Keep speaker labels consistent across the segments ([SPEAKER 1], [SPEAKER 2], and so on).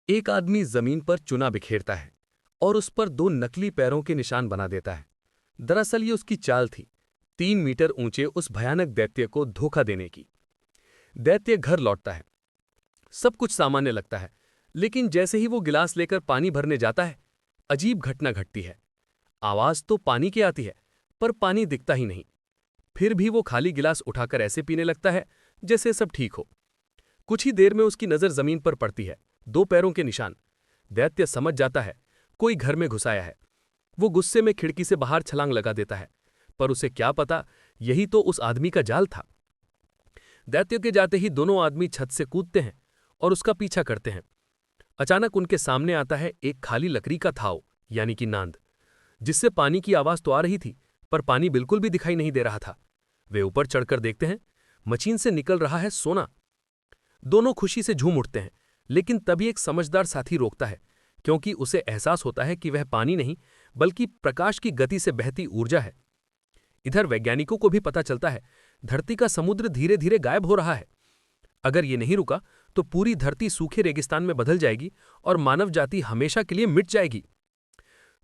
[SPEAKER 1] एक आदमी जमीन पर चुना बिखेरता है और उस पर दो नकली पैरों के निशान बना देता है। दरअसल ये उसकी चाल थी, 3 मीटर ऊंचे उस भयानक दैत्य को धोखा देने की। दैत्य घर लौटता है। सब कुछ सामान्य लगता है, लेकिन जैसे ही वो गिलास लेकर पानी भरने जाता है, अजीब घटना घटती है। आवाज तो पानी की आती है, पर पानी दिखता ही नहीं। फिर भी वो खाली गिलास उठाकर ऐसे पीने लगता है जैसे सब ठीक हो। कुछ ही देर में उसकी नजर जमीन पर पड़ती है, 2 पैरों के निशान। दैत्य समझ जाता है कोई घर में घुसाया है। वो गुस्से में खिड़की से बाहर छलांग लगा देता है, पर उसे क्या पता यही तो उस आदमी का जाल था। दैत्य के जाते ही दोनों आदमी छत से कूदते हैं और उसका पीछा करते हैं। अचानक उनके सामने आता है एक खाली लकड़ी का थाव, यानी कि नांद, जिससे पानी की आवाज तो आ रही थी, पर पानी बिल्कुल भी दिखाई नहीं दे रहा था। वे ऊपर चढ़कर देखते हैं, मशीन से निकल रहा है सोना। दोनों खुशी से झूम उठते हैं, लेकिन तभी एक समझदार साथी रोकता है, क्योंकि उसे एहसास होता है कि वह पानी नहीं बल्कि प्रकाश की गति से बहती ऊर्जा है। इधर वैज्ञानिकों को भी पता चलता है धरती का समुद्र धीरे धीरे गायब हो रहा है। अगर ये नहीं रुका तो पूरी धरती सूखे रेगिस्तान में बदल जाएगी और मानव जाति हमेशा के लिए मिट जाएगी।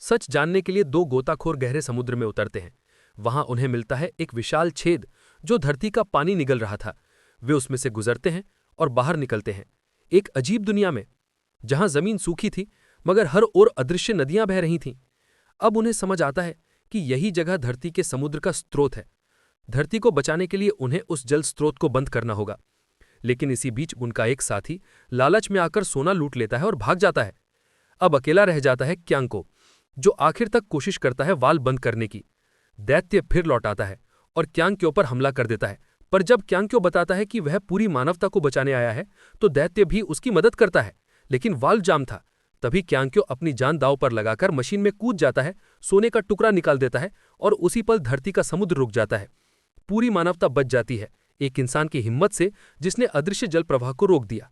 [SPEAKER 1] सच जानने के लिए दो गोताखोर गहरे समुद्र में उतरते हैं। वहां उन्हें मिलता है एक विशाल छेद जो धरती का पानी निगल रहा था। वे उसमें से गुजरते हैं और बाहर निकलते हैं, एक अजीब दुनिया में, जहां जमीन सूखी थी मगर हर ओर अदृश्य नदियां बह रही थीं। अब उन्हें समझ आता है कि यही जगह धरती के समुद्र का स्रोत है। धरती को बचाने के लिए उन्हें उस जल स्रोत को बंद करना होगा। लेकिन इसी बीच उनका एक साथी लालच में आकर सोना लूट लेता है और भाग जाता है। अब अकेला रह जाता है क्यांको, जो आखिर तक कोशिश करता है वाल बंद करने की। दैत्य फिर लौट आता है और क्यांक्यो पर हमला कर देता है, पर जब क्यांक्यो बताता है कि वह पूरी मानवता को बचाने आया है, तो दैत्य भी उसकी मदद करता है। लेकिन वाल्व जाम था। तभी क्यांक्यो अपनी जान दांव पर लगाकर मशीन में कूद जाता है, सोने का टुकड़ा निकाल देता है और उसी पल धरती का समुद्र रुक जाता है। पूरी मानवता बच जाती है, एक इंसान की हिम्मत से जिसने अदृश्य जल प्रवाह को रोक दिया।